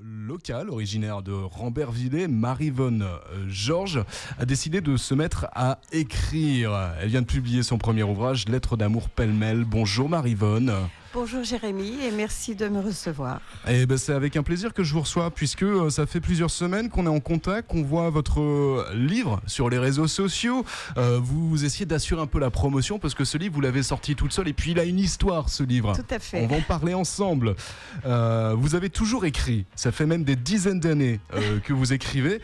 locale, originaire de Rambervillers, Maryvonne Georges, a décidé de se mettre à écrire. Elle vient de publier son premier ouvrage, Lettres d'amour pêle-mêle. Bonjour Maryvonne. Bonjour Jérémy et merci de me recevoir. Eh ben, c'est avec un plaisir que je vous reçois puisque ça fait plusieurs semaines qu'on est en contact, qu'on voit votre livre sur les réseaux sociaux. Vous essayez d'assurer un peu la promotion parce que ce livre, vous l'avez sorti toute seule et puis il a une histoire ce livre. Tout à fait. On va en parler ensemble. Vous avez toujours écrit, ça fait même des dizaines d'années que vous écrivez.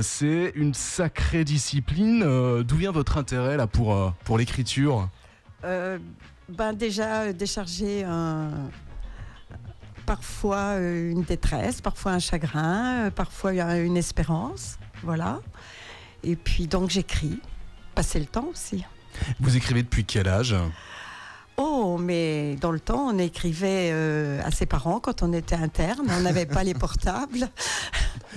C'est une sacrée discipline. D'où vient votre intérêt là pour l'écriture ? Déjà décharger parfois une détresse, parfois un chagrin, parfois une espérance, voilà. Et puis donc j'écris, passer le temps aussi. Vous écrivez depuis quel âge ? Oh, mais dans le temps, on écrivait à ses parents quand on était interne, on n'avait pas les portables.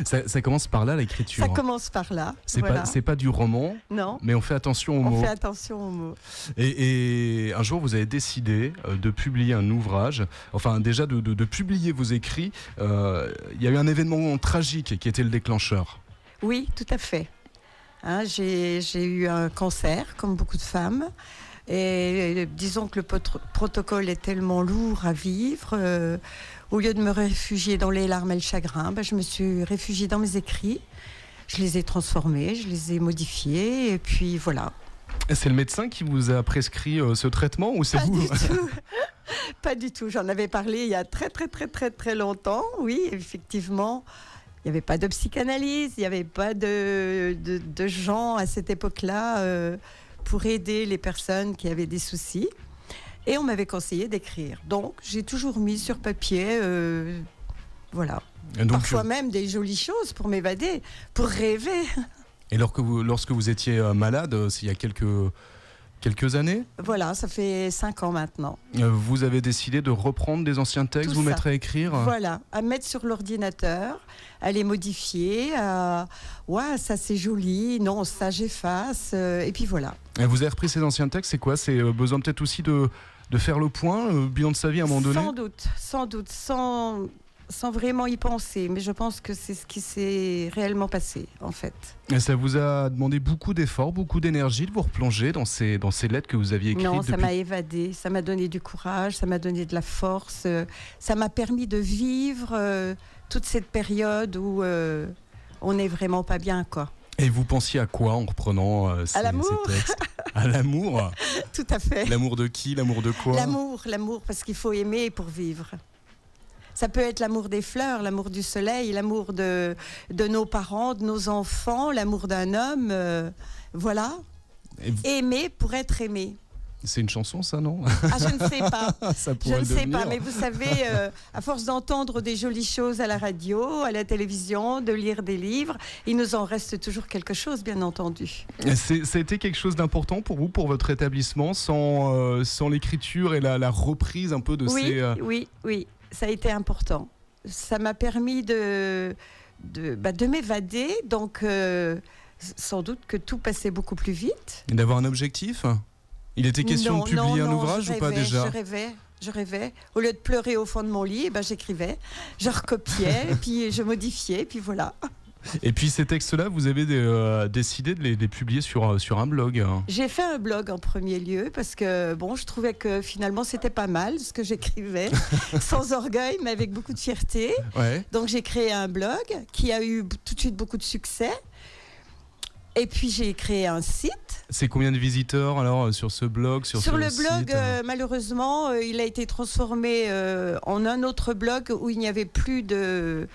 Ça commence par là, l'écriture. Ça commence par là. C'est voilà. c'est pas du roman, non. Mais on fait attention aux mots. On fait attention aux mots. Et un jour, vous avez décidé de publier un ouvrage, enfin déjà de publier vos écrits. Il y a eu un événement tragique qui était le déclencheur. Oui, tout à fait. J'ai eu un cancer, comme beaucoup de femmes. Et disons que le protocole est tellement lourd à vivre, au lieu de me réfugier dans les larmes et le chagrin, je me suis réfugiée dans mes écrits. Je les ai transformés, je les ai modifiés, et puis voilà. C'est le médecin qui vous a prescrit ce traitement ou c'est vous ? Pas du tout. Pas du tout. J'en avais parlé il y a très longtemps. Oui, effectivement. Il n'y avait pas de psychanalyse, il n'y avait pas de gens à cette époque-là pour aider les personnes qui avaient des soucis. Et on m'avait conseillé d'écrire. Donc, j'ai toujours mis sur papier, voilà. Donc, parfois même des jolies choses pour m'évader, pour rêver. Et lorsque vous étiez malade, il y a quelques années ? Voilà, ça fait 5 ans maintenant. Vous avez décidé de reprendre des anciens textes, vous mettre à écrire ? Voilà, à mettre sur l'ordinateur, à les modifier, ouais, ça c'est joli, non, ça j'efface, et puis voilà. Et vous avez repris ces anciens textes, c'est quoi ? C'est besoin peut-être aussi de faire le point, le bilan de sa vie à un moment donné ? Sans doute, sans vraiment y penser, mais je pense que c'est ce qui s'est réellement passé, en fait. Et ça vous a demandé beaucoup d'efforts, beaucoup d'énergie de vous replonger dans ces lettres que vous aviez écrites ? Non, ça m'a évadé, ça m'a donné du courage, ça m'a donné de la force, ça m'a permis de vivre toute cette période où on n'est vraiment pas bien, quoi. Et vous pensiez à quoi en reprenant ces textes ? À l'amour ? Tout à fait. L'amour de qui ? L'amour de quoi ? L'amour, parce qu'il faut aimer pour vivre. Ça peut être l'amour des fleurs, l'amour du soleil, l'amour de nos parents, de nos enfants, l'amour d'un homme, voilà. Aimer pour être aimé. C'est une chanson, ça, non ? Je ne sais pas. Je ne sais pas, mais vous savez, à force d'entendre des jolies choses à la radio, à la télévision, de lire des livres, il nous en reste toujours quelque chose, bien entendu. Ça a été quelque chose d'important pour vous, pour votre établissement, sans l'écriture et la reprise un peu de ces... Oui, ça a été important. Ça m'a permis de m'évader, donc sans doute que tout passait beaucoup plus vite. Et d'avoir un objectif ? Il était question de publier un ouvrage ou pas déjà ? Je rêvais. Au lieu de pleurer au fond de mon lit, j'écrivais, je recopiais, et puis je modifiais, et puis voilà. Et puis ces textes-là, vous avez décidé de les publier sur un blog. J'ai fait un blog en premier lieu parce que je trouvais que finalement c'était pas mal ce que j'écrivais, sans orgueil mais avec beaucoup de fierté. Ouais. Donc j'ai créé un blog qui a eu tout de suite beaucoup de succès. Et puis j'ai créé un site. C'est combien de visiteurs alors sur ce blog, sur le site, blog, malheureusement, il a été transformé en un autre blog où il n'y avait plus de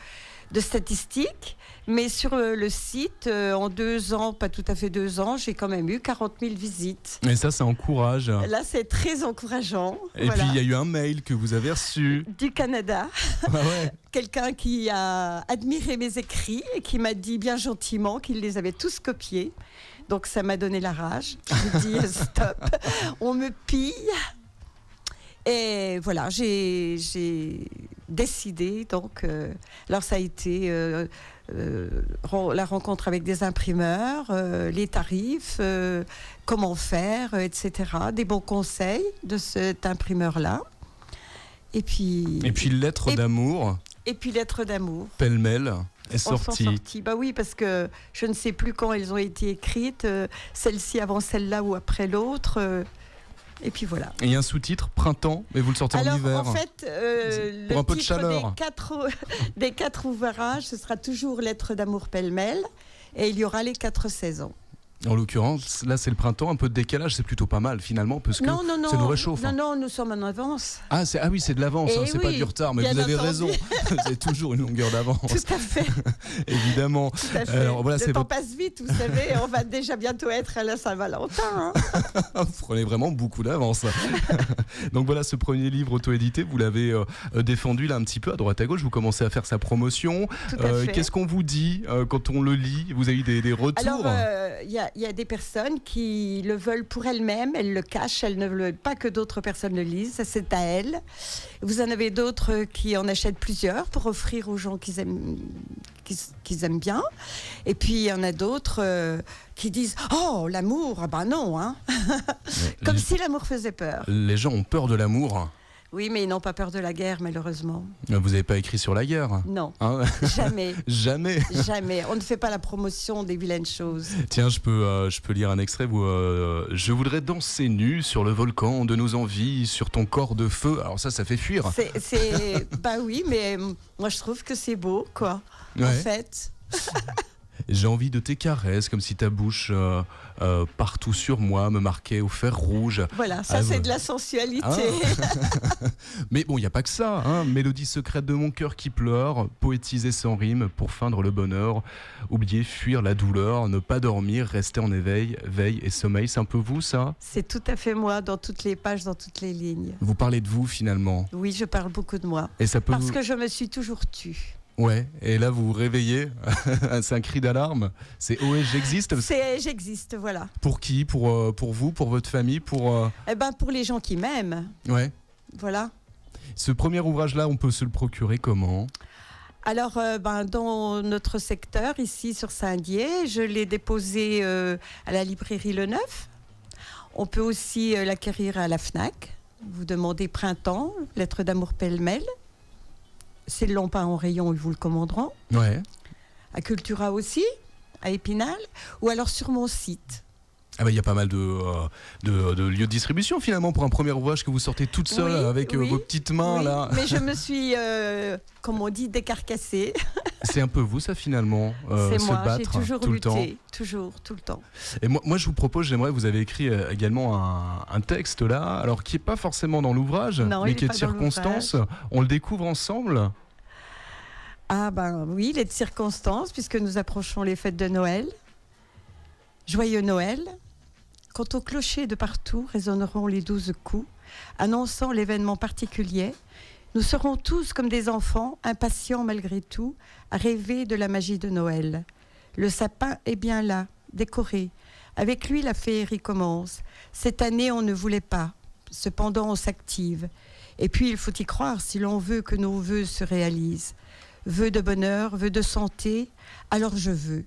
statistiques. Mais sur le site, en 2 ans, pas tout à fait 2 ans, j'ai quand même eu 40 000 visites. Et ça encourage. Là, c'est très encourageant. Et puis, il y a eu un mail que vous avez reçu. Du Canada. Ah ouais. Quelqu'un qui a admiré mes écrits et qui m'a dit bien gentiment qu'il les avait tous copiés. Donc, ça m'a donné la rage. J'ai dit stop, on me pille. Et voilà, j'ai décidé, donc, alors ça a été la rencontre avec des imprimeurs, les tarifs, comment faire, etc. Des bons conseils de cet imprimeur-là. Et puis lettres d'amour. et puis Lettres d'amour. Pêle-mêle est Sont sorti. sorties. Bah oui, parce que je ne sais plus quand elles ont été écrites, celle-ci avant celle-là ou après l'autre. Et puis voilà. Et il y a un sous-titre, Printemps, mais vous le sortez en Alors hiver. en fait, Pour un le peu de titre chaleur. des quatre ouvrages, ce sera toujours Lettres d'amour pêle-mêle, et il y aura les 4 saisons. En l'occurrence, là c'est le printemps, un peu de décalage, c'est plutôt pas mal finalement, parce que Non, ça nous réchauffe. non, non, nous sommes en avance. Ah oui, c'est de l'avance, Eh c'est pas oui, du retard, mais bien vous avez entendu. raison. C'est toujours une longueur d'avance, Tout à fait, évidemment. tout à fait. Alors, voilà, c'est le temps votre- passe vite, vous savez, on va déjà bientôt être à la Saint-Valentin. Hein. Vous prenez vraiment beaucoup d'avance. Donc voilà, ce premier livre auto-édité, vous l'avez défendu là un petit peu à droite à gauche, vous commencez à faire sa promotion. Tout à fait. Qu'est-ce qu'on vous dit quand on le lit? Vous avez eu des retours? Alors, il y a des personnes qui le veulent pour elles-mêmes, elles le cachent, elles ne veulent pas que d'autres personnes le lisent, ça c'est à elles. Vous en avez d'autres qui en achètent plusieurs pour offrir aux gens qu'ils aiment bien. Et puis il y en a d'autres qui disent « Oh, l'amour, ah ben non hein !» Comme si l'amour faisait peur. Les gens ont peur de l'amour. Oui, mais ils n'ont pas peur de la guerre, malheureusement. Vous n'avez pas écrit sur la guerre, Non, hein? jamais, Jamais. jamais. On ne fait pas la promotion des vilaines choses. Tiens, je peux lire un extrait. Je voudrais danser nu sur le volcan de nos envies, sur ton corps de feu. Alors ça fait fuir. Bah oui, mais moi je trouve que c'est beau, quoi. En Ouais. fait. J'ai envie de tes caresses, comme si ta bouche partout sur moi me marquait au fer rouge. Voilà, ça Ah, c'est ouais. de la sensualité. Mais bon, il n'y a pas que ça. Hein. Mélodie secrète de mon cœur qui pleure, poétiser sans rime pour feindre le bonheur, oublier, fuir la douleur, ne pas dormir, rester en éveil, veille et sommeil. C'est un peu vous, ça? C'est tout à fait moi, dans toutes les pages, dans toutes les lignes. Vous parlez de vous, finalement. Oui, je parle beaucoup de moi. Et ça peut Parce vous... que je me suis toujours tue. Ouais, et là, vous vous réveillez. C'est un cri d'alarme. C'est « OS, j'existe ». J'existe, voilà. Pour qui? Pour vous, pour votre famille, pour... Eh ben, pour les gens qui m'aiment, Ouais. voilà. Ce premier ouvrage-là, on peut se le procurer comment? Alors, dans notre secteur, ici sur Saint-Dié, je l'ai déposé à la librairie Le Neuf. On peut aussi l'acquérir à la FNAC. Vous demandez Printemps, Lettres d'amour pêle-mêle. S'ils ne l'ont pas en rayon, ils vous le commanderont. Ouais. À Cultura aussi, à Épinal, ou alors sur mon site. Ah bah, il y a pas mal de lieux de distribution finalement pour un premier ouvrage que vous sortez toute seule Oui, avec oui, vos petites mains Oui, là. mais je me suis, comme on dit, décarcassée. C'est un peu vous ça finalement, C'est se moi, j'ai battre toujours tout le temps. lutté, toujours, tout le temps. Et moi je vous propose, vous avez écrit également un texte là, alors qui est pas forcément dans l'ouvrage, Non, mais il qui est est de pas dans circonstance. On le découvre ensemble. Ah ben oui, les circonstances, puisque nous approchons les fêtes de Noël. Joyeux Noël. Quand au clocher de partout résonneront les 12 coups, annonçant l'événement particulier, nous serons tous comme des enfants, impatients malgré tout, à rêver de la magie de Noël. Le sapin est bien là, décoré. Avec lui, la féerie commence. Cette année, on ne voulait pas. Cependant, on s'active. Et puis, il faut y croire si l'on veut que nos vœux se réalisent. Vœux de bonheur, vœux de santé, alors je veux.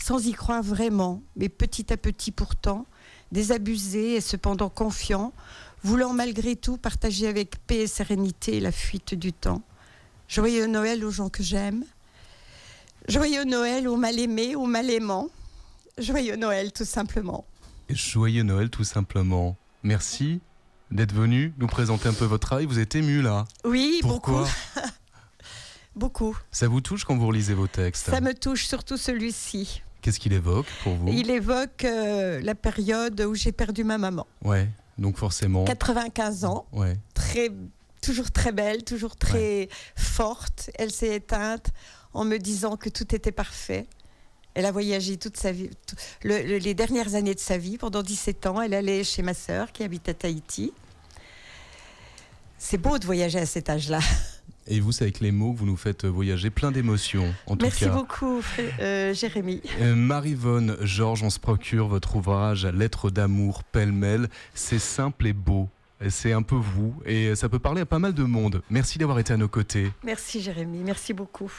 Sans y croire vraiment, mais petit à petit pourtant, désabusé et cependant confiant, voulant malgré tout partager avec paix et sérénité la fuite du temps. Joyeux Noël aux gens que j'aime. Joyeux Noël aux mal-aimés, aux mal-aimants. Joyeux Noël tout simplement. Et joyeux Noël tout simplement. Merci d'être venu nous présenter un peu votre travail. Vous êtes ému là. Oui, Pourquoi? beaucoup. Beaucoup. Ça vous touche quand vous relisez vos textes? Ça me touche, surtout celui-ci. Qu'est-ce qu'il évoque pour vous? Il évoque la période où j'ai perdu ma maman. Ouais, donc forcément. 95 ans, Ouais. toujours très belle, toujours très forte. Elle s'est éteinte en me disant que tout était parfait. Elle a voyagé toute sa vie, les dernières années de sa vie, pendant 17 ans. Elle allait chez ma sœur qui habite à Tahiti. C'est beau de voyager à cet âge-là. Et vous, c'est avec les mots que vous nous faites voyager, plein d'émotions, en tout Merci cas. beaucoup, Jérémy. Marie-Vonne Georges, on se procure votre ouvrage Lettres d'amour pêle-mêle. C'est simple et beau. C'est un peu vous, et ça peut parler à pas mal de monde. Merci d'avoir été à nos côtés. Merci, Jérémy. Merci beaucoup.